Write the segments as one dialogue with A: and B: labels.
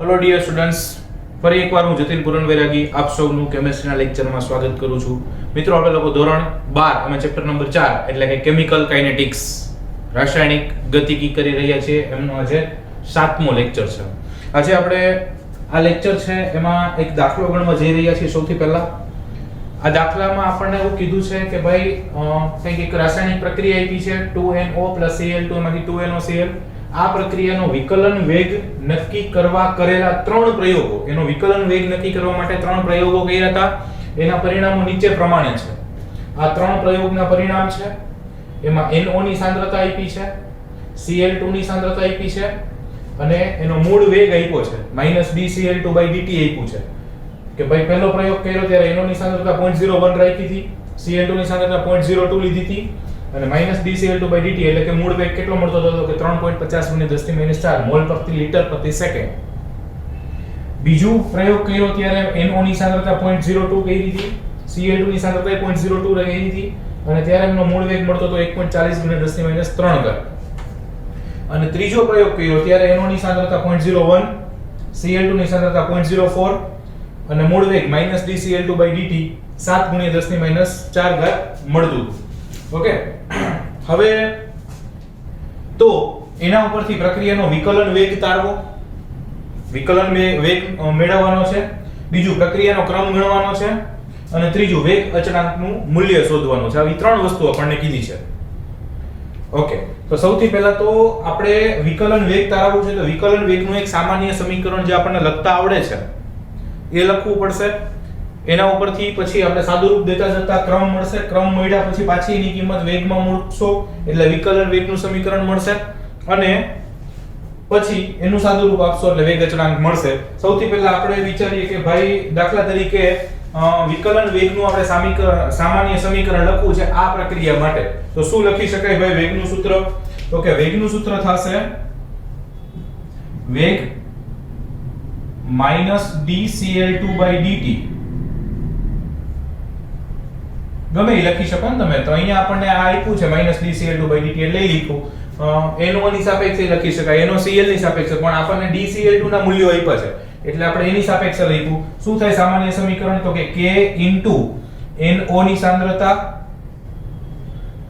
A: Hello dear students, ફરી એકવાર હું જતીન પુરનવૈરાગી આપ સૌનું કેમિસ્ટ્રીના લેક્ચરમાં સ્વાગત કરું છું. મિત્રો, આપણે લોકો ધોરણ 12 અને ચેપ્ટર નંબર 4 એટલે કે કેમિકલ કાઇનેટિક્સ રાસાયણિક ગતિકી કરી રહ્યા છીએ. એમનો આજે 7મો લેક્ચર છે. આજે આપણે આ લેક્ચર છે એમાં એક દાખલો ગણવા જઈ રહ્યા છીએ. સૌથી પહેલા આ દાખલામાં આપણને એવું કીધું છે કે ભાઈ કંઈક એક રાસાયણિક પ્રક્રિયા આપી છે 2NO + Cl2 એમાંથી 2NOCl. આ પ્રક્રિયાનો વિકલન વેગ નક્કી કરવા કરેલા 3 પ્રયોગો, એનો વિકલન વેગ નક્કી કરવા માટે 3 પ્રયોગો કર્યા હતા. એના પરિણામો નીચે પ્રમાણે છે. આ 3 પ્રયોગના પરિણામ છે. એમાં NO ની સાંદ્રતા આપી છે, Cl2 ની સાંદ્રતા આપી છે અને એનો મૂળ વેગ આપ્યો છે -dCl2/dt આપ્યું છે. કે ભાઈ પહેલો પ્રયોગ કર્યો ત્યારે NO ની સાંદ્રતા 0.01 રાખી હતી, Cl2 ની સાંદ્રતા 0.02 લીધી હતી અને -dCl2/dt એટલે કે મૂળ વેગ કેટલો મળતો હતો કે 3.50 × 10⁻⁴ મોલ પ્રતિ લિટર પ્રતિ સેકન્ડ. બીજું પ્રયોગ કર્યો ત્યારે NO ની સાંદ્રતા 0.02 કરી હતી, Cl2 ની સાંદ્રતા 0.02 રહી હતી અને ત્યારે એનો મૂળ વેગ મળતો હતો 1.40 × 10⁻³ અને ત્રીજો પ્રયોગ કર્યો ત્યારે NO ની સાંદ્રતા 0.01, Cl2 ની સાંદ્રતા 0.04 અને મૂળ વેગ -dCl2/dt 7 × 10⁻⁴ મળતું. ઓકે, હવે તો એના ઉપરથી પ્રક્રિયાનો વિકલન વેગ તારવો, વિકલન વેગ મેળવવાનો છે. બીજું પ્રક્રિયાનો ક્રમ ગણવાનો છે અને ત્રીજું વેગ અચળાંકનું મૂલ્ય શોધવાનું છે. આવી 3 વસ્તુ આપણને કીધી છે. ઓકે, તો સૌથી પહેલા તો આપણે વિકલન વેગ તારવવું છે. તો વિકલન વેગનું એક સામાન્ય સમીકરણ જે આપણને લખતા આવડે છે એ લખવું પડશે. એના ઉપરથી પછી આપણે સાદુરૂપ દેતા જતા ક્રમ મળશે. ક્રમ મળ્યા પછી પાછી એની કિંમત વેગમાં મૂકશો એટલે વિકલન વેગનું સમીકરણ મળશે અને પછી એનું સાદુરૂપ આપશો એટલે વેગ અચળાંક મળશે. સૌથી પહેલા આપણે વિચારીએ કે ભાઈ દાખલા તરીકે વિકલન વેગનું આપણે સામાન્ય સમીકરણ લખવું છે આ પ્રક્રિયા માટે. તો શું લખી શકાય ભાઈ વેગનું સૂત્ર? તો કે વેગનું સૂત્ર થશે વેગ -dCl2/dt. ગમે એ લખી શકો ને તમે. તો અહીંયા આપણને આ આપ્યું છે -dCl2/dt એટલે લખ્યું. NO ની સાપેક્ષે લખી શકાય, NOCl ની સાપેક્ષે, પણ આપણને dCl2 ના મૂલ્યો આપ્યા છે એટલે આપણે એની સાપેક્ષે લખ્યું. શું થાય સામાન્ય સમીકરણ? તો કે K * NO ની સાંદ્રતા *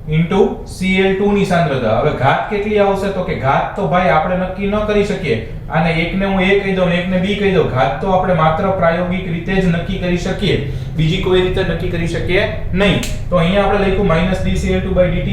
A: Cl2 ની સાંદ્રતા. હવે ઘાત કેટલી આવશે? તો કે ઘાત તો ભાઈ આપણે નક્કી ન કરી શકીએ. આને એકને હું A કહી દઉં ને એકને B કહી દઉં. ઘાત તો આપણે માત્ર પ્રાયોગિક રીતે જ નક્કી કરી શકીએ, બીજી કોઈ રીતે નક્કી કરી શકીએ નહીં. તો અહીંયા આપણે લખ્યું -dCl2/dt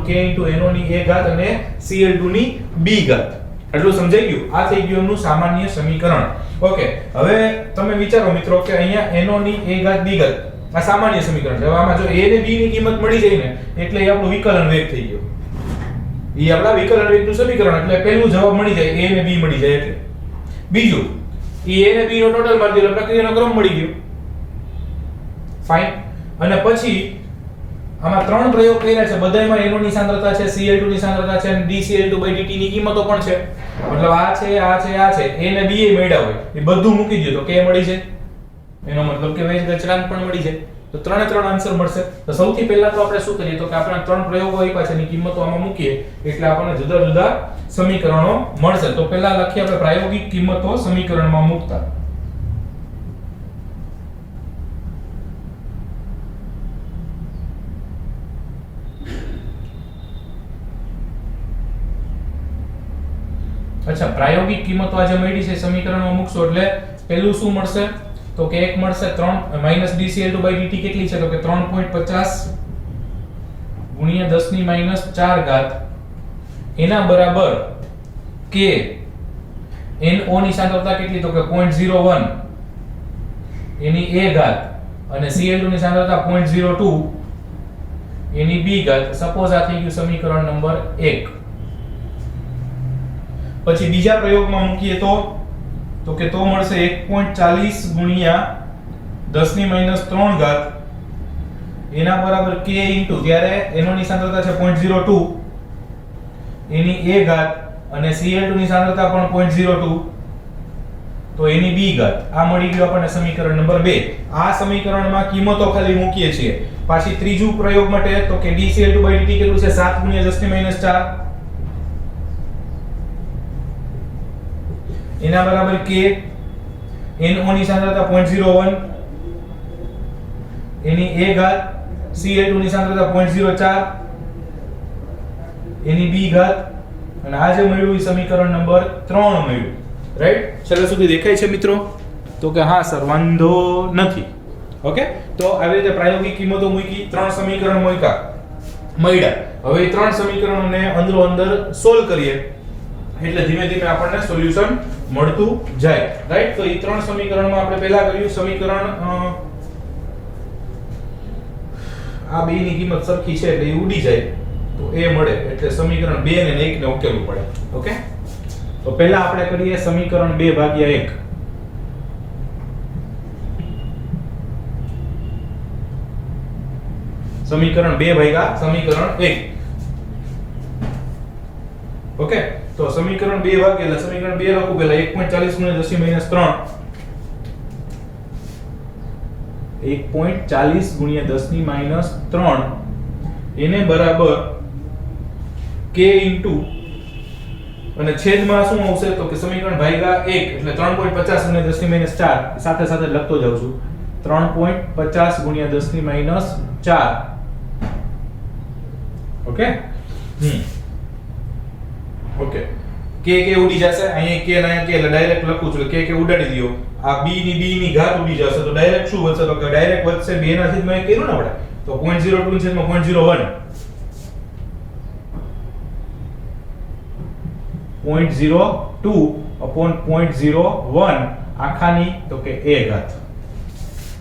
A: K * NO ની A ઘાત અને Cl2 ની B ઘાત. એટલું સમજાઈ ગયું? આ થઈ ગયું એનું સામાન્ય સમીકરણ. ઓકે, હવે તમે વિચારો મિત્રો કે અહીંયા NO ની A ઘાત B ઘાત આ સામાન્ય સમીકરણ છે. હવે આમાં જો A ને B ની કિંમત મળી જાય ને એટલે એ આપણું વિકલન વેગ થઈ ગયો. એ આપણા વિકલન વેગનું સમીકરણ એટલે પહેલું જવાબ મળી જાય, A ને B મળી જાય એટલે. બીજું એ A ને B નો ટોટલ મારી દીધો, પ્રક્રિયાનો ક્રમ મળી ગયો. ફાઇન. અને પછી આમાં 3 પ્રયોગ કર્યા છે, બધાયમાં NO ની સાંદ્રતા છે, Cl2 ની સાંદ્રતા છે અને dCl2/dt ની કિંમતો પણ છે. મતલબ આ છે, આ છે, આ છે. A ને B એ મળ્યા હોય એ બધું મૂકી દો તો K મળી જાય. એનો મતલબ કે વેગ અચળાંક પણ મળી જાય. તો 3 આન્સર મળશે. તો સૌથી પહેલા તો આપણે શું કરીએ તો કે આપણે 3 પ્રયોગો આપ્યા છે એની કિંમતો આમાં મૂકીએ એટલે આપણને જુદા જુદા સમીકરણો મળશે. તો પહેલા લખીએ આપણે પ્રાયોગિક કિંમતો સમીકરણમાં મૂકતા. અચ્છા, પ્રાયોગિક કિંમતો આજે મળી છે સમીકરણમાં મૂકશો એટલે પહેલું શું મળશે? તો કે એક મળશે 3 -dCl2/dt કેટલી છે? તો કે 3.50 × 10⁻⁴ એના બરાબર K NO ની સાંદ્રતા કેટલી? તો કે 0.01 એની A ઘાત અને Cl2 ની સાંદ્રતા 0.02 એની B ઘાત. સપોઝ આ થઈ ગયું સમીકરણ નંબર 1. પછી બીજા પ્રયોગમાં મૂકીએ તો કે તો મળશે 1.40 × 10⁻³ એના બરાબર K * ત્યારે NO ની સાંદ્રતા છે 0.02 એની A ઘાત અને Cl2 ની સાંદ્રતા પણ 0.02 તો એની B ઘાત. આ મળી ગયું આપણને સમીકરણ નંબર 2. આ સમીકરણમાં કિંમતો ખાલી મૂકીએ છીએ. પાછી ત્રીજું પ્રયોગ માટે તો કે dCl2/dt કેટલું છે? 7 × 10⁻⁴. એના બરાબર k, NO ની સાંદ્રતા 0.01, એની a ઘાત, Cl2 ની સાંદ્રતા 0.04, એની b ઘાત, અને આ જે મળ્યું એ સમીકરણ નંબર 3 મળ્યું. રાઈટ? છેલ્લે સુધી દેખાય છે મિત્રો? તો કે હા સર વાંધો નથી. ઓકે, તો આવી રીતે પ્રાયોગિક કિંમતો મૂકી, 3 સમીકરણ મૂક્યા, મળ્યા. હવે એ 3 સમીકરણોને અંદરો અંદર સોલ્વ કરીએ એટલે ધીમે ધીમે આપણને સોલ્યુશન મળતું જાય. રાઈટ? તો એ 3 સમીકરણમાં આપણે પહેલા કર્યું સમીકરણ આ બે ની કિંમત સરખી છે એટલે એ ઉડી જાય તો એ મળે, એટલે સમીકરણ 2 ને 1 ને ઉકેલવું પડે. ઓકે, તો પહેલા આપણે કરીએ સમીકરણ 2 ભાગ્યા 1. સમીકરણ 2 ભાગ્યા સમીકરણ 1. ઓકે, તો સમીકરણ 2 ભાગ્યા એટલે સમીકરણ 2 લખું પહેલા 1.40 * 10 - 3 એને બરાબર k ઇન્ટુ અને છેદમાં શું આવશે તો કે સમીકરણ ભાગ્યા 1 એટલે 3.50 * 10 - 4 સાથે સાથે લખતો જાઉં છું 3.50 * 10 - 4. ઓકે, ઓકે, k ઉડી જશે, અહીંયા k ને અહીંયા k એટલે ડાયરેક્ટ લખું છું, k ઉડાડી દયો. આ b ની ઘાત ઉડી જશે તો ડાયરેક્ટ શું વધશે તો કે ડાયરેક્ટ વધશે 2 ના છેદમાં 1 કર્યું ને આપણે તો 0.02 ની છેદમાં 0.01, 0.02/0.01 આખાની તો કે a ઘાત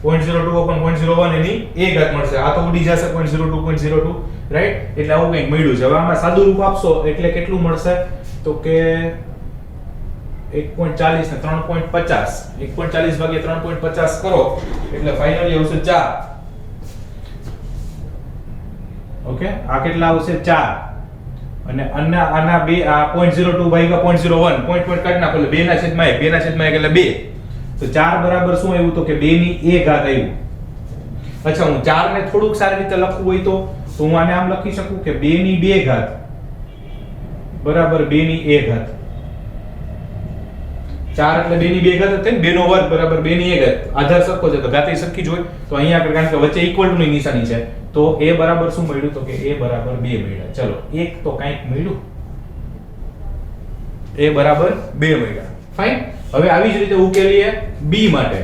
A: 0.02/0.01 એની a ઘાત મળશે. આ તો ઉડી જશે 0.02. રાઈટ? એટલે આવું કંઈક મળ્યું છે. હવે આમાં સાદું રૂપ આપશો એટલે કેટલું મળશે તો કે 1.40 ને 3.50, 1.40 ભાગ્યા 3.50 કરો એટલે ફાઇનલી આવશે 4. ઓકે, આ કેટલા આવશે 4 અને આના બે આ 0.02 ભાગ્યા 0.01 પોઈન્ટ કાઢી નાખો એટલે 2 ના છેદમાં 1, 2 ના છેદમાં 1 એટલે 2. તો 4 બરાબર શું આવ્યું તો કે 2 ની a ઘાત આવ્યું. અચ્છા, હું 4 ને થોડુંક સારી રીતે લખવું હોય તો હું આને આમ લખી શકું કે 2 ની 2 ઘાત બરાબર 2 ની a ઘાત. 4 એટલે 2 ની 2 ઘાત થાય ને, 2 નો વર્ગ બરાબર 2 ની a ઘાત. આધાર સરખો છે તો ઘાત સરખી જ હોય. તો અહીંયા આગળ કારણ કે વચ્ચે ઇક્વલ ટુ ની નિશાની છે તો a બરાબર શું મળ્યું તો કે a બરાબર 2 મળ્યા. ચલો, એક તો કંઈક મળ્યું, a બરાબર 2 મળ્યા. ફાઇન. હવે આવી જ રીતે ઉકેલીએ b માટે.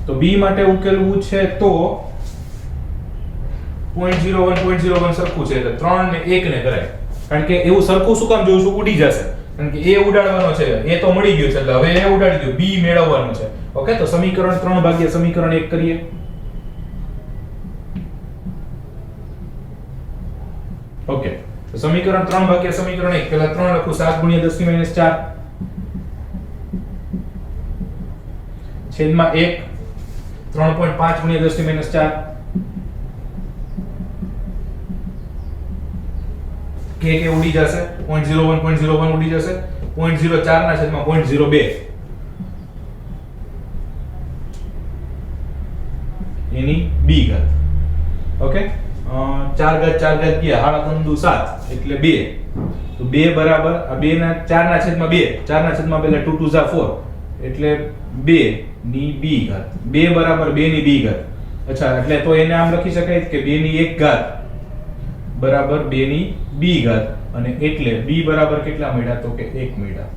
A: તો b માટે ઉકેલવું છે તો 0.01 સરખું છે એટલે 3 ને 1 ને કરાય. કારણ કે એવું સરખું શું કામ જોઉં છું, ઉડી જશે. કારણ કે a ઉડાડવાનો છે, a તો મળી ગયો છે એટલે હવે a ઉડાડી દો, b મેળવવાનું છે. ઓકે, તો સમીકરણ 3 ભાગ્યા સમીકરણ 1 કરીએ. ઓકે, તો સમીકરણ 3 ભાગ્યા સમીકરણ 1 પહેલા 3 લખું 7 * 10 - 4 છેદમાં 1 3.5 * 10 - 4 k ઉડી જશે 0.01 ઉડી જશે 0.04 ના છેદમાં 0.02 એની b ઘાત. ઓકે, 4 ઘાત ગયા હાડા 3 7 એટલે 2. તો 2 બરાબર આ 2 ના 4 ના છેદમાં 2, 4 ના છેદમાં પહેલા 2 2 4 એટલે 2 ની b ઘાત. 2 બરાબર 2 ની b ઘાત. અચ્છા, એટલે તો એને આમ લખી શકાય કે 2 ની 1 ઘાત બરાબર 2 ની b ઘાત અને એટલે b બરાબર કેટલા મળ્યા તો કે 1 મળ્યા.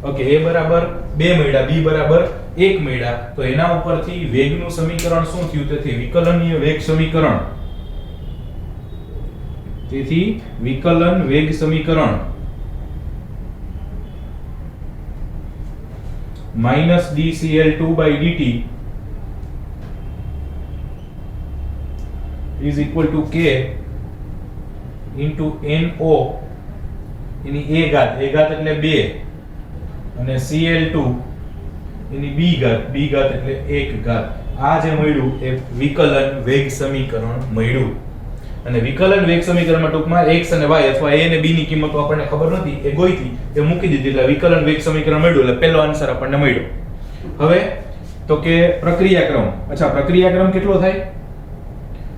A: ઓકે, a બરાબર 2 મળ્યા, b બરાબર 1 મળ્યા. તો એના ઉપરથી વેગનું સમીકરણ શું થયું? તેથી વિકલનીય વેગ સમીકરણ. તેથી વિકલન વેગ સમીકરણ -dCl2/dt is equal to k into NO any a ઘાત એટલે 2 અને Cl2 એની b ઘાત એટલે 1 ઘાત. આ જે મળ્યું એ વિકલન વેગ સમીકરણ મળ્યું. અને વિકલન વેગ સમીકરણમાં ટૂંકમાં x અને y અથવા a અને b ની કિંમતો આપણને ખબર નથી, એ ગોઈતી એ મૂકી દીધી એટલે વિકલન વેગ સમીકરણ મળ્યું. એટલે પહેલો આન્સર આપણને મળ્યો. હવે તો કે પ્રક્રિયાક્રમ. અચ્છા, પ્રક્રિયાક્રમ કેટલો થાય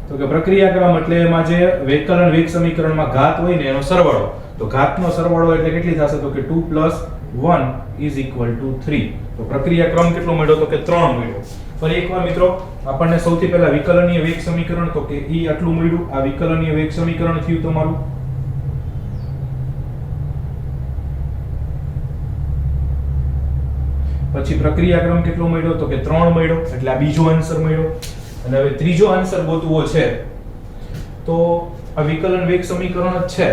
A: તો કે પ્રક્રિયાક્રમ એટલે એમાં જે વિકલન વેગ સમીકરણમાં ઘાત હોય ને એનો સરવાળો. તો ઘાતનો સરવાળો એટલે કેટલી થશે? તો કે 2 + 1 = 3. તો પ્રક્રિયાક્રમ કેટલો મળ્યો? તો કે 3 મળ્યો. ફરી એકવાર મિત્રો, આપણને સૌથી પહેલા વિકલનીય વેગ સમીકરણ તો કે ઈ આટલું મળ્યું. આ વિકલનીય વેગ સમીકરણ થયું તમારું. પછી પ્રક્રિયાક્રમ કેટલો મળ્યો? તો કે 3 મળ્યો. એટલે આ બીજો આન્સર મળ્યો. અને હવે ત્રીજો આન્સર ગોતવો છે. તો આ વિકલન વેગ સમીકરણ જ છે.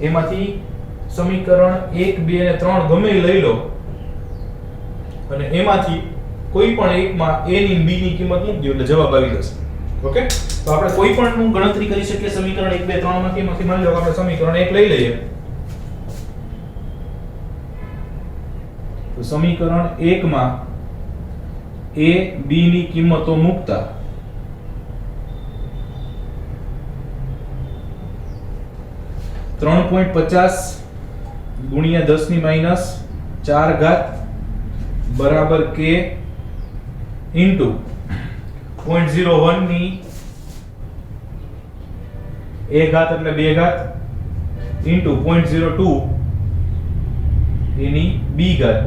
A: એમાંથી સમીકરણ 1, 2 અને 3 ગમે એ લઈ લો અને એમાંથી કોઈ પણ એકમાં a ની b ની કિંમત મૂકી દો એટલે જવાબ આવી જશે. ઓકે? તો આપણે કોઈ પણ નું ગણતરી કરી શકીએ સમીકરણ 1, 2, 3 માંથી માની લો કે આપણે સમીકરણ 1 લઈ લઈએ. તો સમીકરણ 1 માં a b ની કિંમતો મૂકતા (3.50 × 10⁻⁴ બરાબર k ઇન્ટુ 0.01 ની a ઘાત એટલે 2 ઘાત ઇન્ટુ 0.02 એની b ઘાત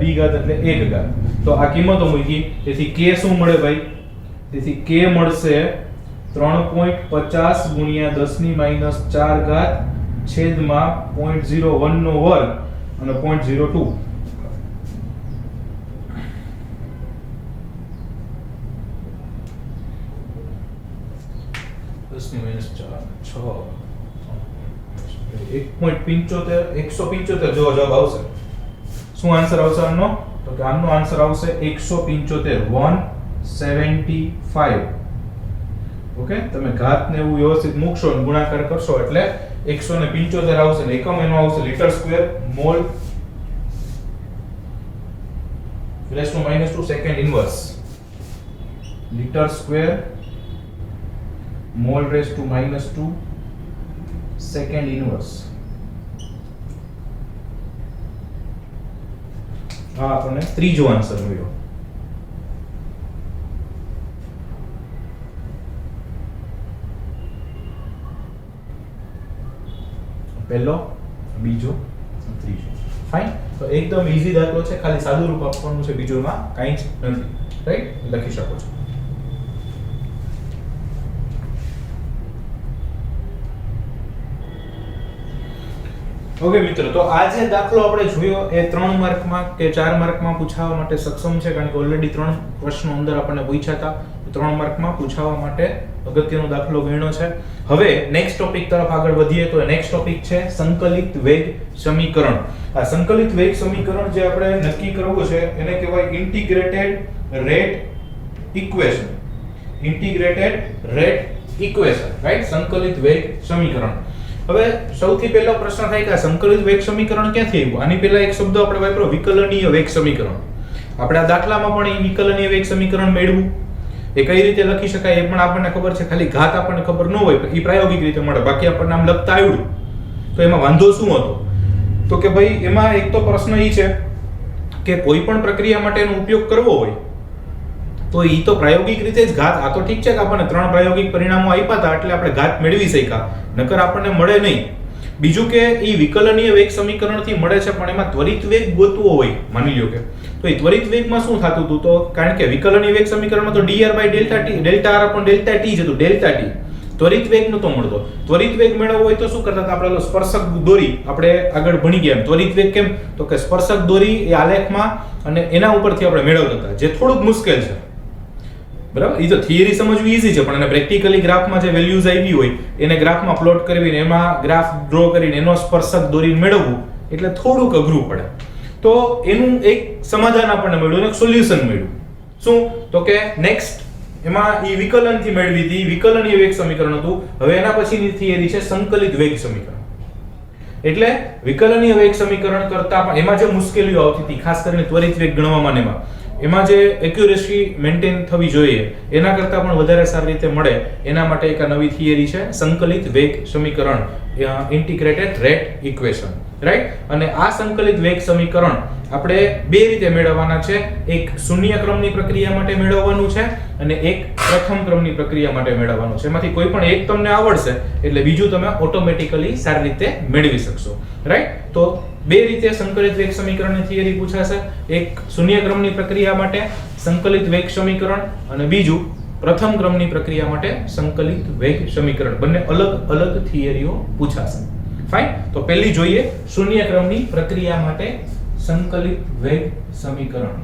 A: એટલે 1 ઘાત. તો આ કિંમતો મૂકી. તેથી k શું મળે ભાઈ? તેથી k મળશે 3.50 × 10⁻⁴ છેદમાં 0.01 નો વર્ગ અને 0.02. જો જવાબ આવશે. શું આન્સર આવશે આનો? તો કે આનો આન્સર આવશે 175 175. ઓકે? તમે ઘાત ને એવું વ્યવસ્થિત મૂકશો અને ગુણાકાર કરશો એટલે 175 આવશે. ને એકમ એનો આવશે litre square mall (-2) second inverse. Litre square mall (-2) second inverse. આ આપણને ત્રીજો આન્સર મળ્યો. પહેલો, બીજો, ત્રીજો. ફાઇન. તો એકદમ ઈઝી દાખલો છે. ખાલી સાદું રૂપ આપવાનું છે. બીજોમાં કાંઈ જ નથી. રાઈટ? લખી શકો છો. ઓકે મિત્રો, તો આ જે દાખલો આપણે જોયો એ 3 માર્કમાં કે 4 માર્કમાં પૂછાવવા માટે સક્ષમ છે, કારણ કે ઓલરેડી 3 પ્રશ્નો અંદર આપણને પૂછ્યા હતા. 3 માર્કમાં પૂછાવવા માટે અગત્યનો દાખલો ગણ્યો છે. હવે નેક્સ્ટ ટોપિક તરફ આગળ વધીએ તો નેક્સ્ટ ટોપિક છે સંકલિત વેગ સમીકરણ. આ સંકલિત વેગ સમીકરણ જે આપણે નક્કી કરવું છે એને કહેવાય integrated rate equation. Integrated rate equation, right? સંકલિત વેગ સમીકરણ. હવે સૌથી પહેલો પ્રશ્ન થાય કે સંકલિત વેગ સમીકરણ ક્યાંથી આવ્યું? આની પહેલા એક શબ્દ આપણે વાપર્યો વિકલનીય વેગ સમીકરણ. આપણે આ દાખલામાં પણ એ વિકલનીય વેગ સમીકરણ મેળવ્યું. એ કઈ રીતે લખી શકાય એ પણ આપણને ખબર છે. ખાલી ઘાત આપણને ખબર ન હોય એ પ્રાયોગિક રીતે મળે. બાકી આપણને આમ લખતા આવડ્યું. તો એમાં વાંધો શું હતો? તો કે ભાઈ એમાં એક તો પ્રશ્ન એ છે કે કોઈ પણ પ્રક્રિયા માટે એનો ઉપયોગ કરવો હોય તો ઈ તો પ્રાયોગિક રીતે જ ઘાત. આ તો ઠીક છે કે આપણને 3 પ્રાયોગિક પરિણામો આપ્યા હતા એટલે આપણે ઘાત મેળવી શક્યા, નકર આપણને મળે નહીં. બીજું કે ઈ વિકલનીય વેગ સમીકરણથી મળે છે પણ એમાં ત્વરિત વેગ ગોતવો હોય માની લ્યો કે, તો એ ત્વરિત વેગમાં શું થતું હતું? તો કારણ કે વિકલનીય વેગ સમીકરણમાં તો dr/Δt Δr/Δt જ હતું. Δt ત્વરિત વેગ નતો મળતો. ત્વરિત વેગ મેળવવો હોય તો શું કરતા હતા? આપણે સ્પર્શક દોરી આપણે આગળ ભણી ગયા. ત્વરિત વેગ કેમ? તો કે સ્પર્શક દોરી એ આલેખમાં અને એના ઉપરથી આપણે મેળવતા હતા, જે થોડુંક મુશ્કેલ છે. બરાબર? એ તો થિયરી સમજવી ઈઝી છે, પણ એને પ્રેક્ટિકલી ગ્રાફમાં જે વેલ્યુઝ આવી હોય એને ગ્રાફમાં પ્લોટ કરીને એમાં ગ્રાફ ડ્રો કરીને એનો સ્પર્શક દોરીને મેળવવું એટલે થોડુંક અઘરું પડે. તો એનું એક સમાધાન આપણને મળ્યું, એક સોલ્યુશન મળ્યું. શું? તો કે નેક્સ્ટ એમાં ઈ વિકલનથી મેળવી હતી, વિકલનીય વેગ સમીકરણ હતું. હવે એના પછીની થિયરી છે સંકલિત વેગ સમીકરણ. એટલે વિકલનીય વેગ સમીકરણ કરતા પણ એમાં જે મુશ્કેલીઓ આવતી હતી, ખાસ કરીને ત્વરિત વેગ ગણવામાં એમાં જે એક્યુરેસી મેન્ટેન થવી જોઈએ એના કરતા પણ વધારે સારી રીતે મળે એના માટે એક નવી થિયરી છે સંકલિત વેગ સમીકરણ, ઇન્ટિગ્રેટેડ રેટ ઇક્વેશન, રાઈટ? અને આ સંકલિત વેગ સમીકરણ આપણે બે રીતે મેળવવાના છે. એક શૂન્ય ક્રમની પ્રક્રિયા માટે મેળવવાનું છે અને એક પ્રથમ ક્રમની પ્રક્રિયા માટે મેળવવાનું છે. એમાંથી કોઈ પણ એક તમને આવડશે એટલે બીજું તમે ઓટોમેટિકલી સારી રીતે મેળવી શકશો. રાઈટ? તો બે રીતે સંકલિત વેગ સમીકરણની થિયરી પૂછાશે. એક શૂન્ય ક્રમની પ્રક્રિયા માટે સંકલિત વેગ સમીકરણ અને બીજું પ્રથમ ક્રમની પ્રક્રિયા માટે સંકલિત વેગ સમીકરણ. બંને અલગ અલગ થિયરીઓ પૂછાશે. ફાઇન. તો પહેલી જોઈએ શૂન્ય ક્રમની પ્રક્રિયા માટે સંકલિત વેગ સમીકરણ.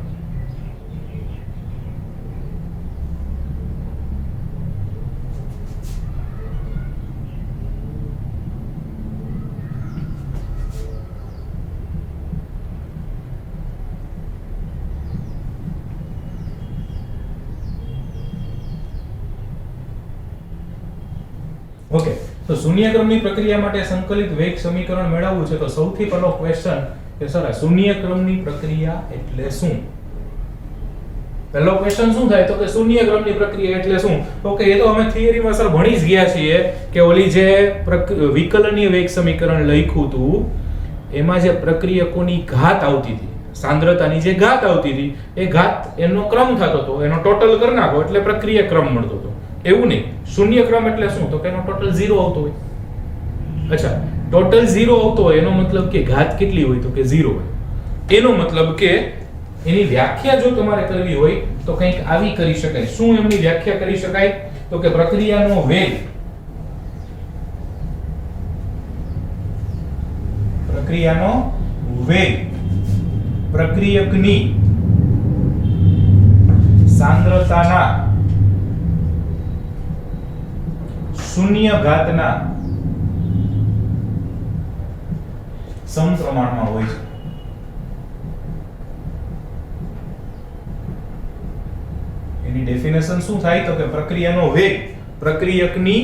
A: ઓકે, તો શૂન્ય ક્રમની પ્રક્રિયા માટે સંકલિત વેગ સમીકરણ મેળવવું છે તો સૌથી પહેલો ક્વેશ્ચન કે સર શૂન્ય ક્રમની પ્રક્રિયા એટલે શું? પહેલો ક્વેશ્ચન શું થાય તો કે શૂન્ય ક્રમની પ્રક્રિયા એટલે શું? ઓકે, એ તો અમે થિયરીમાં સર ભણી જ ગયા છીએ કે ઓલી જે વિકલનીય વેગ સમીકરણ લખ્યું હતું એમાં જે પ્રક્રિયકોની ઘાત આવતી હતી, સાંદ્રતાની જે ઘાત આવતી હતી એ ઘાત એનો ક્રમ થતો હતો, એનો ટોટલ કરી નાખો એટલે પ્રક્રિયા ક્રમ મળતો હતો. એવું નહીં. શૂન્ય ક્રમ એટલે શું? તો કે એનો ટોટલ 0 આવતો હોય. અચ્છા, ટોટલ 0 આવતો હોય એનો મતલબ કે ઘાત કેટલી હોય? તો કે 0 હોય. એનો મતલબ કે એની વ્યાખ્યા જો તમારે કરવી હોય તો કંઈક આવી કરી શકાય. શું એમની વ્યાખ્યા કરી શકાય? તો કે પ્રક્રિયાનો વેગ પ્રક્રિયકની સાંદ્રતાના શૂન્ય ઘાતના સમપ્રમાણમાં હોય છે. એની ડેફિનેશન શું થાય તો કે પ્રક્રિયાનો વેગ પ્રક્રિયકની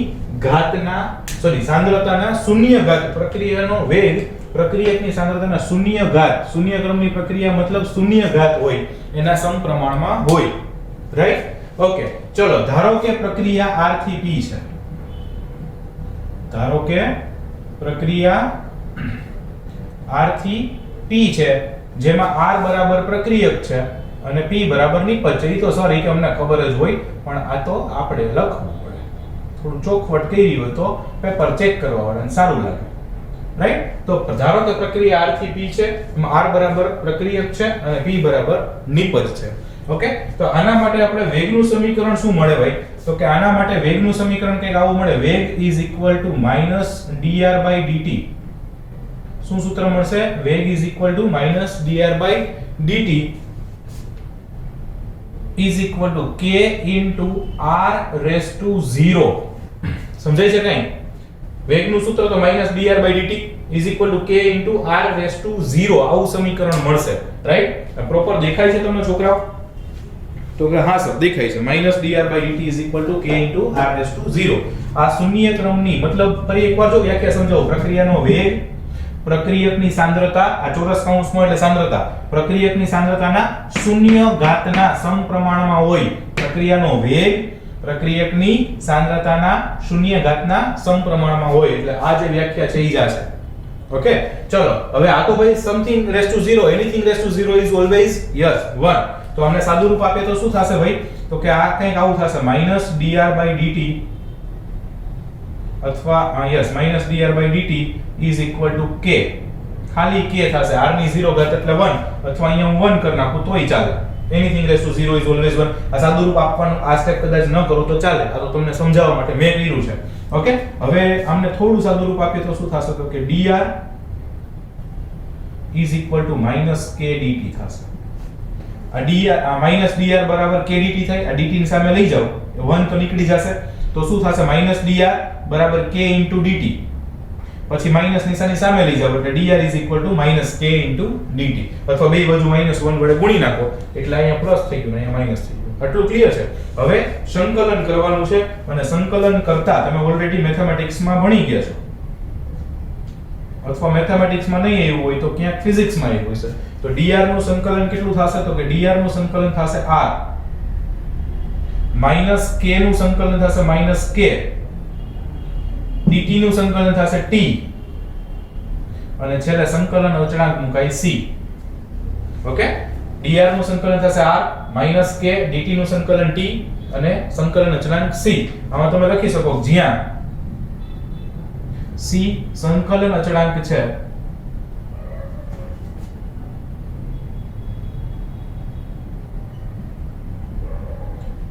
A: સાંદ્રતાના શૂન્ય ઘાત, પ્રક્રિયાનો વેગ પ્રક્રિયકની સાંદ્રતાના શૂન્ય ઘાત, શૂન્ય ક્રમની પ્રક્રિયા મતલબ શૂન્ય ઘાત હોય એના સમપ્રમાણમાં હોય. રાઈટ? ઓકે, ચલો ધારો કે પ્રક્રિયા R થી P છે. ધારો કે પ્રક્રિયા R થી P છે જેમાં R બરાબર પ્રક્રિયક છે અને P બરાબર નિપજ છે. ઈ તો સોરી કે અમને ખબર જ હોય પણ આ તો આપણે લખવું પડે. થોડું ચોખવટ કરી હોય તો પેપર ચેક કરવા વાળાને સારું લાગે. રાઈટ? તો ધારો કે પ્રક્રિયા R થી P છે, એમાં R બરાબર પ્રક્રિયક છે અને P બરાબર નિપજ છે. ઓકે, તો આના માટે આપણે વેગનું સમીકરણ શું મળે ભાઈ? તો કે આના માટે વેગનું સમીકરણ કંઈક આવું મળે. વેગ = -dr/dt. શું સૂત્ર મળશે? વેગ = -dr/dt = k × r⁻0. સમજાય છે કઈ? વેગનું સૂત્ર તો -dr/dt = k × r⁻0 આવું સમીકરણ મળશે. રાઈટ? પ્રોપર દેખાય છે તમને છોકરાઓ? તો કે હા સર દેખાય છે. -dr/dt = k × r⁻0. આ શૂન્ય ક્રમની મતલબ ફરી એકવાર જો વ્યાખ્યા સમજાવો. પ્રક્રિયાનો વેગ પ્રક્રિયકની સાંદ્રતા, આ ચોરસ કૌંસમાં એટલે સાંદ્રતા, પ્રક્રિયકની સાંદ્રતાના શૂન્ય ઘાતના સમપ્રમાણમાં હોય. પ્રક્રિયાનો વેગ પ્રક્રિયકની સાંદ્રતાના શૂન્ય ઘાતના સમપ્રમાણમાં હોય. એટલે આ જે વ્યાખ્યા છે ઈ જ છે. ઓકે, ચલો હવે આ તો ભાઈ something raised to 0, anything raised to 0 is always yes 1. તો આને સાદું રૂપ આપે તો શું થશે ભાઈ? તો કે આ કંઈક આવું થશે -dr/dt અથવા -dr/dt = k. ખાલી k થશે. r ની 0 ઘાત એટલે 1 અથવા અહીંયા હું 1 કરી નાખું તોય ચાલે. anything raised to 0 is always 1. આ સાદું રૂપ આપવાનું આ સ્ટેપ કદાચ ન કરો તો ચાલે. આ તો તમને સમજાવવા માટે મેં કર્યું છે. ઓકે, હવે આમને થોડું સાદું રૂપ આપીએ તો શું થશે? તો કે dr = -kdt થશે. આ -dr બરાબર kdt થાય. આ dt ની સામે લઈ જાઓ 1 તો નીકળી જશે. તો શું થશે? -dr બરાબર k × dt. પછી માઈનસ નિશાની સામે લઈ જાવ એટલે dr = -k × dt. અથવા બે બાજુ -1 વડે ગુણી નાખો એટલે અહીંયા પ્લસ થઈ ગયું અહીંયા માઈનસ થઈ ગયું. આટલું ક્લિયર છે? હવે સંકલન કરવાનું છે અને સંકલન કરતા તમે ઓલરેડી મેથેમેટિક્સમાં ભણી ગયા છો અથવા મેથેમેટિક્સમાં નહીં આવ્યું હોય તો ક્યાંક ફિઝિક્સમાં આવ્યું હશે. તો dr નું સંકલન કેટલું થશે? તો કે dr નું સંકલન થશે r, -k નું સંકલન થશે -k, dt નું સંકલન થશે t અને છેલ્લે સંકલન અચળાંક મુકાય c. ઓકે, dr નું સંકલન થશે r માઈનસ k, dt નું સંકલન t અને સંકલન અચળાંક c. આમાં તમે લખી શકો જ્યાં c સંકલન અચળાંક છે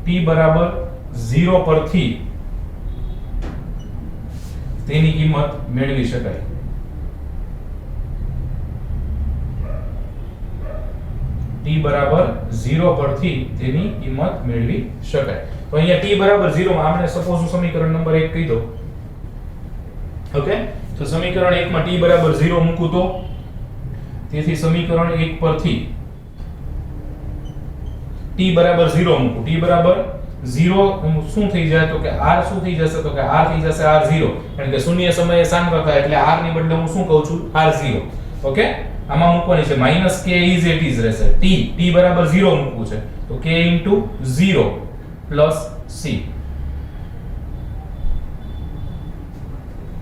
A: t બરાબર 0 પરથી તેની કિંમત મેળવી શકાય. t બરાબર 0 પરથી તેની કિંમત મેળવી શકાય. તો અહીંયા t બરાબર 0 માં આપણે સપોઝ સમીકરણ નંબર 1 કહી દો. ઓકે, તો સમીકરણ 1 માં t બરાબર 0 મૂકું તો તેથી સમીકરણ 1 પરથી t બરાબર 0 મૂકું, t બરાબર 0 શું થઈ જાય તો કે r શું થઈ જશે તો કે r થઈ જશે r0, કારણ કે શૂન્ય સમયે સાંદ્રતા એટલે r ની બદલે હું શું કહું છું r0. ઓકે, આમાં મૂકવાની છે minus k is it is રહેશે, t બરાબર 0 મૂકવું છે તો k * 0 પ્લસ c.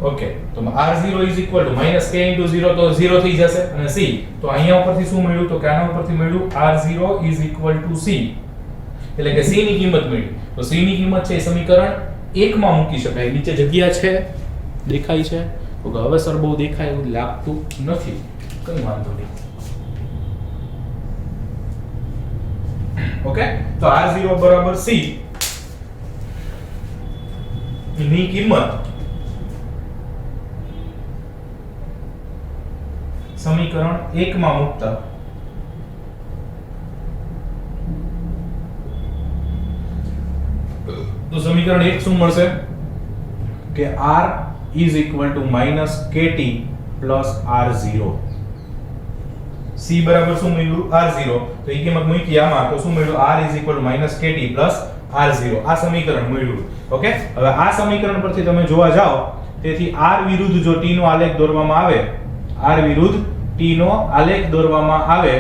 A: ઓકે, તો r0 is equal to minus k * 0 તો 0 થઈ જશે અને c તો અહીંયા ઉપરથી શું મળ્યું તો કે આના ઉપરથી મળ્યું r0 is equal to c, એટલે કે c ની કિંમત મળી. તો c ની કિંમત છે સમીકરણ 1 માં મૂકી શકાય. નીચે જગ્યા છે દેખાય છે તો કે હવે સર બહુ દેખાય એવું લાગતું નથી, કઈ વાંધો નહીં. ઓકે, તો r0 બરાબર c ની કિંમત સમીકરણ 1 માં મૂકતા તો સમીકરણ 1 શું મળશે કે r is equal to minus kt plus r0. c બરાબર શું મળ્યું r0, તો એ કિંમત મૂકી આમાં તો શું મળ્યું r is equal to minus kt plus r0. આ સમીકરણ મળ્યું. ઓકે, હવે આ સમીકરણ પરથી તમે જોવા જાઓ તેથી r વિરુદ્ધ જો t નો આલેખ દોરવામાં આવે, r વિરુદ્ધ t નો આલેખ દોરવામાં આવે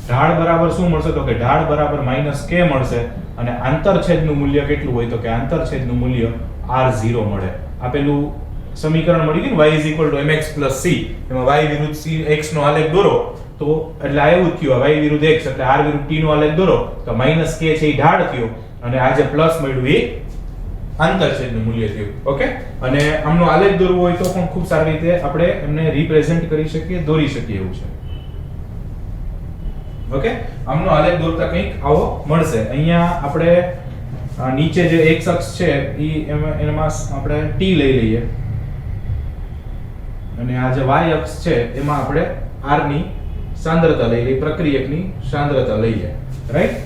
A: ઢાળ બરાબર શું મળશે તો કે ઢાળ બરાબર -k મળશે અને આંતરછેદનું મૂલ્ય કેટલું હોય તો કે આંતરછેદનું મૂલ્ય r0 મળે. આપેલું સમીકરણ મળી ગયું y mx c, એમાં y વિરુદ્ધ c x નો આલેખ દોરો તો એટલે આ એવું થયું y વિરુદ્ધ x એટલે r વિરુદ્ધ t નો આલેખ દોરો તો -k છે એ ઢાળ થયો અને આ જે પ્લસ મળ્યું એ આંતરછેદનું મૂલ્ય થયું. ઓકે, અને આમનો આલેખ દોરવો હોય તો પણ ખૂબ સારી રીતે આપણે એમને રિપ્રેઝન્ટ કરી શકીએ, દોરી શકીએ એવું છે. ઓકે, આમનો આલેખ દોરતા કંઈક આવો મળશે. અહીંયા આપણે નીચે જે x અક્ષ છે એમાં આપણે t લઈ લઈએ અને આ જે y અક્ષ છે એમાં આપણે r ની સાંદ્રતા લઈ લઈએ, પ્રક્રિયકની સાંદ્રતા લઈએ. રાઈટ,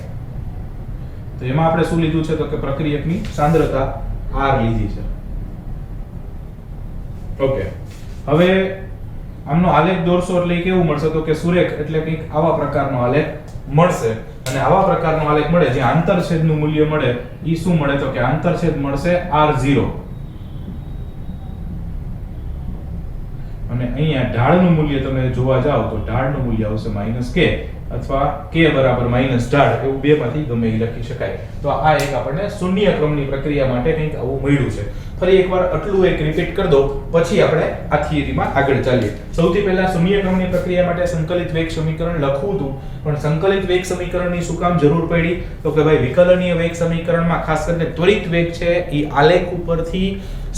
A: તો એમાં આપણે શું લીધું છે તો કે પ્રક્રિયકની સાંદ્રતા r લીધી છે. ઓકે, હવે આમનો આલેખ દોરશો એટલે કેવું મળશે તો કે સુરેખ એટલે કંઈક આવા પ્રકારનો આલેખ મળશે અને આવા પ્રકારનો આલેખ મળે જે આંતરછેદનું મૂલ્ય મળે ઈ શું મળે તો કે આંતરછેદ મળશે r0 અને અહીંયા ઢાળનું મૂલ્ય તમે જોવા જાવ તો ઢાળનું મૂલ્ય આવશે -k અથવા k બરાબર માઈનસ ઢાળ, એવું બેમાંથી ગમે એ લખી શકાય. તો આ એક આપણને શૂન્ય ક્રમની પ્રક્રિયા માટે કંઈક આવું મળ્યું છે. ફરી એકવાર આટલું એક રિપીટ કરી દો પછી આપણે આ થિયરીમાં આગળ ચાલીએ. સૌથી પહેલા શૂન્ય ક્રમની પ્રક્રિયા માટે સંકલિત વેગ સમીકરણ લખવું હતું, પણ સંકલિત વેગ સમીકરણની શું કામ જરૂર પડી તો કે ભાઈ વિકલનીય વેગ સમીકરણમાં ખાસ કરીને ત્વરિત વેગ છે એ આલેખ ઉપરથી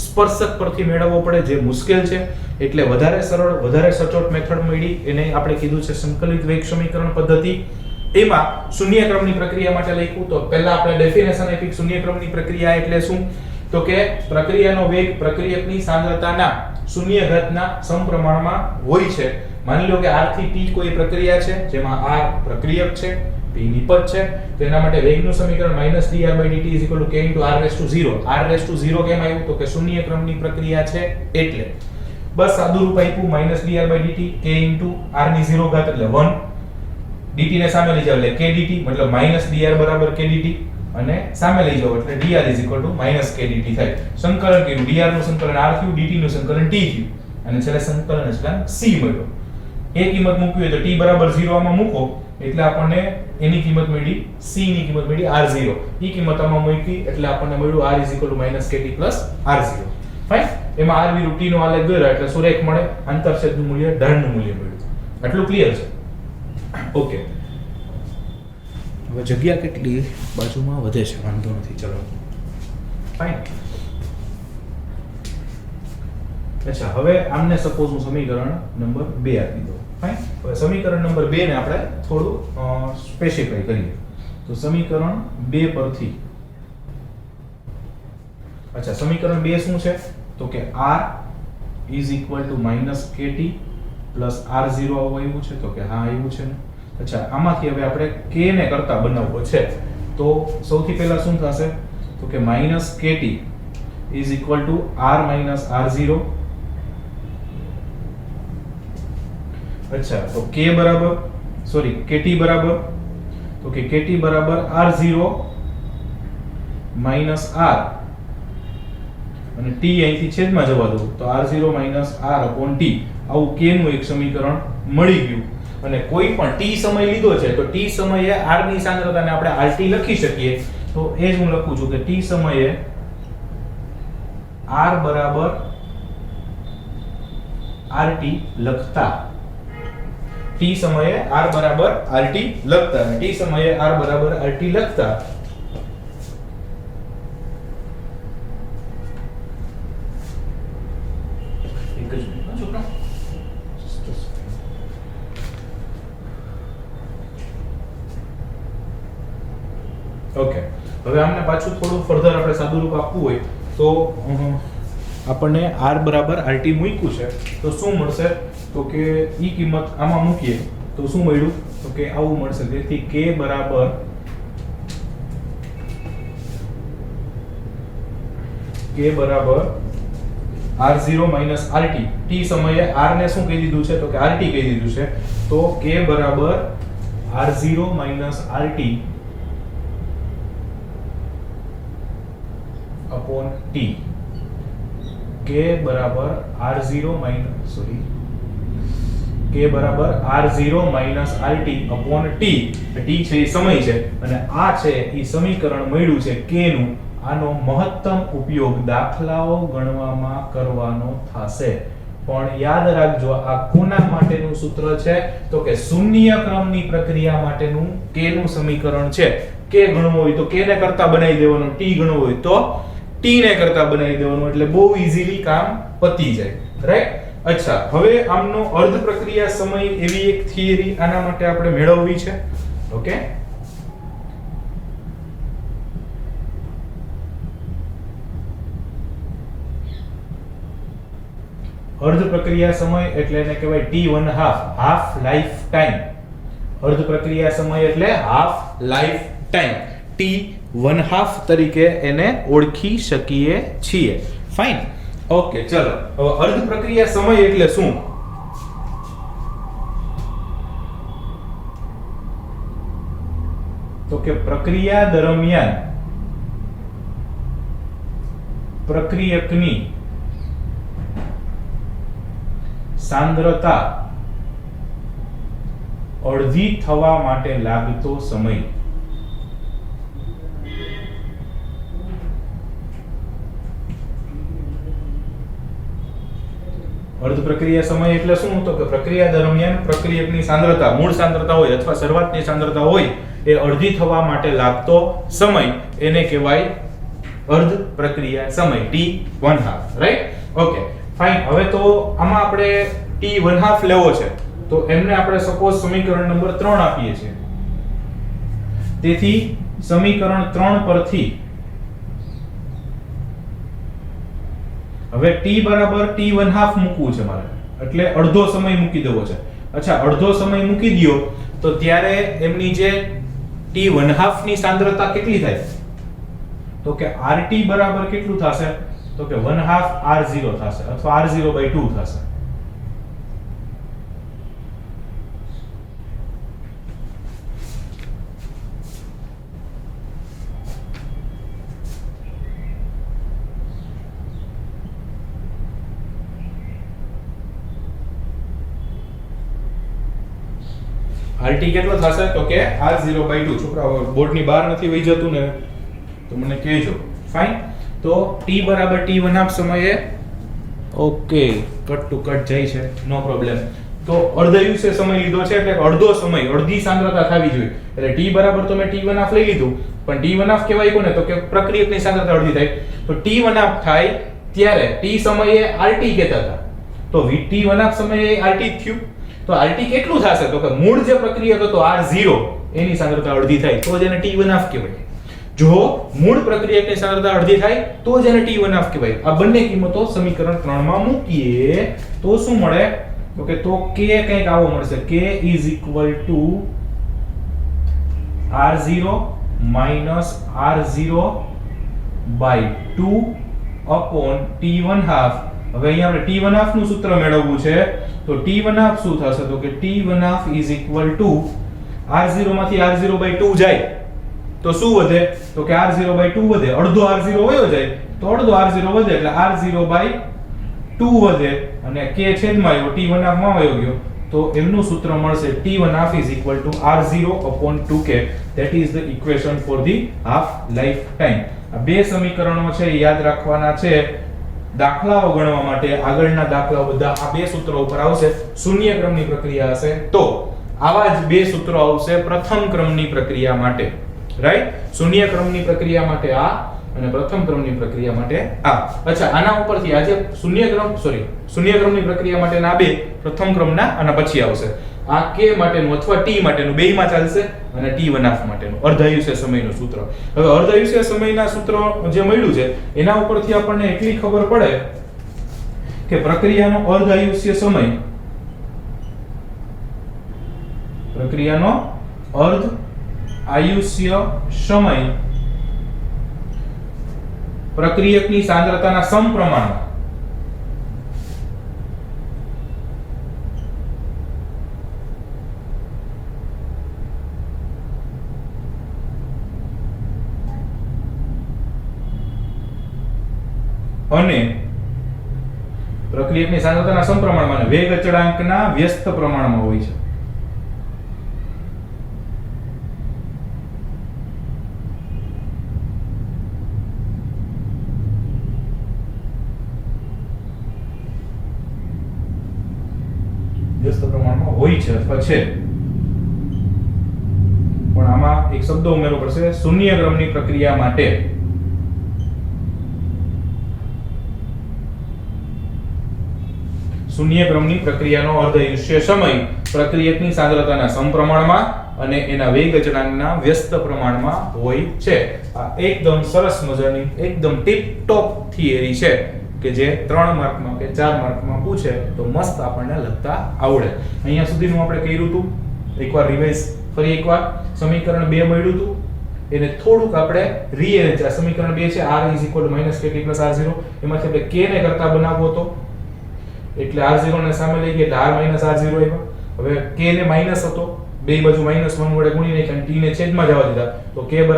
A: સ્પર્શક પરથી મેળવવો પડે જે મુશ્કેલ છે, એટલે વધારે સરળ વધારે સચોટ મેથડ મળી એને આપણે કીધું છે સંકલિત વેગ સમીકરણ પદ્ધતિ. એમાં શૂન્ય ક્રમની પ્રક્રિયા માટે લખ્યું તો પહેલા આપણે ડેફિનેશન આપી. શૂન્ય ક્રમની પ્રક્રિયા એટલે શું તો કે પ્રક્રિયાનો વેગ પ્રક્રિયકની સાંદ્રતાના શૂન્ય ઘાતના સમપ્રમાણમાં હોય છે. માની લો કે r થી t કોઈ પ્રક્રિયા છે જેમાં r પ્રક્રિયક છે, t નિપજ છે, તો એના માટે વેગનું સમીકરણ -dr/dt k r/0. r/0 કેમ આવ્યું તો કે શૂન્ય ક્રમની પ્રક્રિયા છે એટલે બસ સાદું રૂપ આપ્યું -dr/dt k r ની 0 ઘાત એટલે 1, dt ને સામે લઈ જાવ એટલે k dt મતલબ -dr બરાબર k dt અને સામે લઈ જાવ એટલે dr -k dt થાય. સંકલન કર્યું, dr નું સંકલન r થયું, dt નું સંકલન t થયું અને છેલ્લે સંકલન અચળાંક c મળ્યો. એ કિંમત મૂકવી હોય તો t બરાબર 0 આમાં મૂકો એટલે આપણને એની કિંમત મળી c ની કિંમત મળી r0. ઈ કિંમત આમાં મૂકી એટલે આપણને મળ્યું r -kt + r0. ફાઇન. એમાં r વિરુદ્ધ t નો આલેખ દોર્યો એટલે સુરેખ મળે, આંતરછેદનું મૂલ્ય, ઢાળનું મૂલ્ય મળ્યું. આટલું ક્લિયર છે? ઓકે. હવે જગ્યા કેટલી બાજુમાં વધે છે, વાંધો નથી, ચલો ફાઇન. અચ્છા, હવે આમને સપોઝ હું સમીકરણ નંબર 2 આપી દઉં. ફાઇન. હવે સમીકરણ નંબર 2 ને આપણે થોડું સ્પેસિફાઈ કરીએ. તો સમીકરણ 2 પરથી, અચ્છા, સમીકરણ 2 શું છે? તો કે r = -kt + r0 આવ્યું છે. તો કે હા આવ્યું છે ને. અચ્છા, આમાંથી હવે આપણે k ને કરતા બનાવવો છે. તો સૌથી પહેલા શું થશે? તો કે -kt = r - r0. અચ્છા, તો kt બરાબર, તો કે kt બરાબર r0 - r, અને t અહીંથી છેદમાં જવા દો તો r0 - r/t. આવું k નું એક સમીકરણ મળી ગયું. અને કોઈ પણ t સમય લીધો છે તો t સમયે r ની સાંદ્રતાને આપણે rt લખી શકીએ. તો એ જ હું લખું છું કે t સમયે r બરાબર rt લખતા, t સમયે r બરાબર rt લખતા, t સમયે r બરાબર rt લખતા એક જ મિનિટ છોકરા. ઓકે, હવે આમને પાછું થોડું ફર્ધર આપણે સાદુરૂપ આપવું હોય તો આપણને r બરાબર rt મૂક્યું છે તો શું મળશે? તો કે ઈ કિંમત આમાં મૂકીએ તો શું મળ્યું? તો કે આવું મળશે. તેથી k બરાબર r0 - rt. t સમયે r ને શું કહી દીધું છે? તો કે rt કહી દીધું છે. તો k બરાબર r0 - rt upon t. k બરાબર r0 - rt upon t. t છે એ સમય છે અને આ છે એ સમીકરણ મળ્યું છે k નું. આનો મહત્તમ ઉપયોગ દાખલાઓ ગણવામાં કરવાનો થશે. પણ યાદ રાખજો, આ કોના માટેનું સૂત્ર છે? તો કે શૂન્ય ક્રમની પ્રક્રિયા માટેનું k નું સમીકરણ છે. k ગણવો હોય તો k ને કરતા બનાવી દેવાનું, t ગણવો હોય તો t ને કરતા બનાવી દેવાનું, એટલે બહુ ઈઝીલી કામ પતી જાય. રાઈટ? અચ્છા, હવે આમનો અર્ધ પ્રક્રિયા સમય એવી એક થિયરી આના માટે આપણે મેળવવી છે. ઓકે, અર્ધ પ્રક્રિયા સમય એટલે એને કહેવાય t1/2, હાફ લાઈફ ટાઈમ. અર્ધ પ્રક્રિયા સમય એટલે હાફ લાઈફ ટાઈમ, t1/2 તરીકે એને ઓળખી શકીએ છીએ. ફાઇન. ઓકે, ચલો હવે અર્ધ પ્રક્રિયા સમય એટલે શું? તો કે પ્રક્રિયા દરમિયાન પ્રક્રિયકની સાંદ્રતા અડધી થવા માટે લાગતો સમય. અર્ધ પ્રક્રિયા સમય એટલે શું? તો કે પ્રક્રિયા દરમિયાન પ્રક્રિયકની સાંદ્રતા, મૂળ સાંદ્રતા હોય અથવા શરૂઆતની સાંદ્રતા હોય એ અડધી થવા માટે લાગતો સમય, એને કહેવાય અર્ધ પ્રક્રિયા સમય, t1/2. રાઈટ? Okay, fine. હવે તો આમાં આપણે t1/2 લેવો છે તો એમને આપણે સપોઝ સમીકરણ નંબર 3 આપીએ છીએ. તેથી સમીકરણ 3 પરથી હવે t બરાબર t1/2 મૂકવું છે મારે, એટલે અડધો સમય મૂકી દેવો છે. અચ્છા, અડધો સમય મૂકી દયો તો ત્યારે એમની જે t1/2 ની સાંદ્રતા કેટલી થાય? તો કે rt બરાબર કેટલું થશે? તો કે 1/2 r0 થશે અથવા r0/2 થશે. rt કેટલો થશે? તો કે r0/2. છોકરાઓ બોર્ડની બહાર નથી વહી જતું ને તો મને કહેજો. ફાઇન. તો t બરાબર t1/2 સમયે ઓકે, કટ ટુ કટ જાય છે, નો પ્રોબ્લેમ. તો અર્ધાયુષ્ય સમય લીધો છે એટલે અડધો સમય, અડધી સાંદ્રતા થવી જોઈએ. એટલે t બરાબર તો મેં t1/2 લઈ લીધું, પણ t1/2 કહેવાય કોને? તો કે પ્રક્રિયકની સાંદ્રતા અડધી થાય. તો t1/2 થાય ત્યારે t સમયે RT કહેતા હતા, તો t1/2 સમયે RT થયું. તો RT કેટલું થશે? તો કે મૂળ જે પ્રક્રિયક હતો R0 એની સાંદ્રતા અડધી થાય તો જ એને t1/2 કહેવાય. જો મૂળ પ્રક્રિયકની સાંદ્રતા અડધી થાય તો જ એને t1/2 કહેવાય. આ બંને કિંમતો સમીકરણ 3 માં મૂકીએ તો શું મળે? તો કે તો k કંઈક આવો મળશે, k R0 R0/2 upon t1/2. હવે અહીંયા આપણે t1/2 નું સૂત્ર મેળવવું છે, તો t1/2 શું થશે? તો કે t1/2 R0 માંથી R0/2 જાય તો શું વધે? તો કે R0/2 વધે. અડધો R0 વયો જાય તો અડધો R0 વધે એટલે R0/2 વધે, અને k છેદમાં આવ્યો t1/2 માં વયો ગયો તો એમનું સૂત્ર મળશે t1/2 R0/2k. that is the equation for the half life time. આ બે સમીકરણો છે, યાદ રાખવાના છે દાખલાઓ ગણવા માટે. આગળના દાખલાઓ બધા આ બે સૂત્રો ઉપર આવશે. શૂન્ય ક્રમની પ્રક્રિયા હશે તો આવા જ બે સૂત્રો આવશે પ્રથમ ક્રમની પ્રક્રિયા માટે, રાઈટ? શૂન્ય ક્રમની પ્રક્રિયા માટે આ અને પ્રથમ ક્રમની પ્રક્રિયા માટે આ. અચ્છા, આના ઉપરથી આજે શૂન્ય ક્રમની પ્રક્રિયા માટેના બે, પ્રથમ ક્રમના અને પછી આવશે આ k માટેનું અથવા t માટેનું, બેયમાં ચાલશે, અને t1/2 માટેનું અર્ધાયુષ્ય સમયનું સૂત્ર. હવે અર્ધાયુષ્ય સમયના સૂત્ર જે મળ્યું છે એના ઉપરથી આપણને એટલી ખબર પડે કે પ્રક્રિયાનો અર્ધાયુષ્ય સમય પ્રક્રિયકની સાંદ્રતાના સમપ્રમાણમાં અને પ્રક્રિયકની સાંદ્રતાના સમપ્રમાણમાં વેગ અચળાંકના વ્યસ્ત પ્રમાણમાં હોય છે. વ્યસ્ત પ્રમાણમાં હોય છે અથવા છે, પણ આમાં એક શબ્દ ઉમેરવો પડશે. શૂન્ય ક્રમની પ્રક્રિયા માટે શૂન્ય ક્રમની પ્રક્રિયાનો અર્ધાયુષ્ય સમય પ્રક્રિયકની સાંદ્રતાના સમપ્રમાણમાં અને એના વેગ અચળાંકના વ્યસ્ત પ્રમાણમાં હોય છે. આ એકદમ સરસ મજાની એકદમ ટીપ ટોપ થિયરી છે કે જે 3 માર્કમાં કે 4 માર્કમાં પૂછે તો મસ્ત આપણને લખતા આવડે. અહીંયા સુધીનું આપણે કર્યું હતું. એકવાર રિવાઇઝ ફરી એકવાર. સમીકરણ 2 મળ્યું હતું, એને થોડુંક આપણે રીઅરેન્જ. આ સમીકરણ 2 છે, r = -kt + r0. એમાંથી આપણે k ને કરતા બનાવવો હતો એટલે r0 ને સામે લઈ ગયા એટલે r - r0 આવ્યા. હવે k ને માઈનસ હતો, બે બાજુ -1 વડે ગુણી નાખ્યા અને t ને છેદમાં જવા દીધા તો k = r0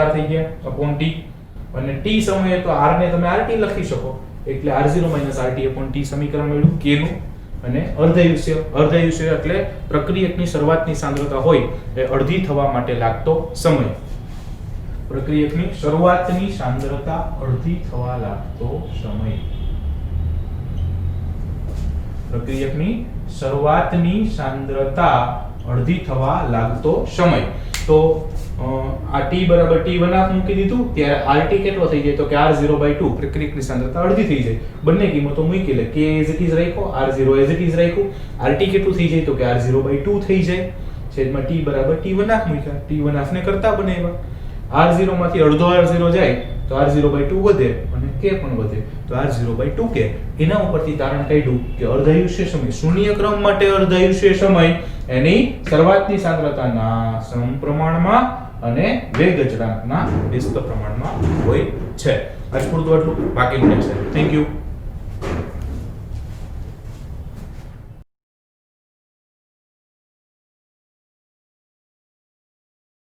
A: - r થઈ ગયા upon t. અને t સમયે તો r ને તમે rt લખી શકો એટલે r0 - rt upon t સમીકરણ મળ્યું k નું. અને અર્ધાયુષ્ય એટલે પ્રક્રિયકની શરૂઆતની સાંદ્રતા હોય એ અડધી થવા માટે લાગતો સમય. પ્રક્રિયકની શરૂઆતની સાંદ્રતા અડધી થવા લાગતો સમય. પ્રક્રિયકની શરૂઆતની સાંદ્રતા અડધી થવા લાગતો સમય. તો આ t બરાબર t1/2 મૂકી દીધું ત્યારે rt કેટલો થઈ જાય? તો કે r0/2 પ્રક્રિયકની સાંદ્રતા અડધી થઈ જાય. બંને કિંમતો મૂકી લે, k as it is રાખ્યો, r0 as it is રાખ્યું. rt કેટલું થઈ જાય? તો કે r0/2 થઈ જાય. છેદમાં t બરાબર t1/2 મૂક્યા, t1/2 ને કરતા બનાવ્યા. r0 માંથી અડધો r0 જાય તો r0/2 વધે અને k પણ વધે તો r0/2k. એના ઉપરથી તારણ કાઢ્યું કે અર્ધાયુષ્ય સમય, શૂન્ય ક્રમ માટે અર્ધાયુષ્ય સમય એની શરૂઆતની સાંદ્રતાના સમપ્રમાણમાં અને વેગ અચળાંકના વ્યસ્ત પ્રમાણમાં હોય છે. આજ પૂરતું આટલું, બાકીનું નેક્સ્ટ ટાઈમ. Thank you.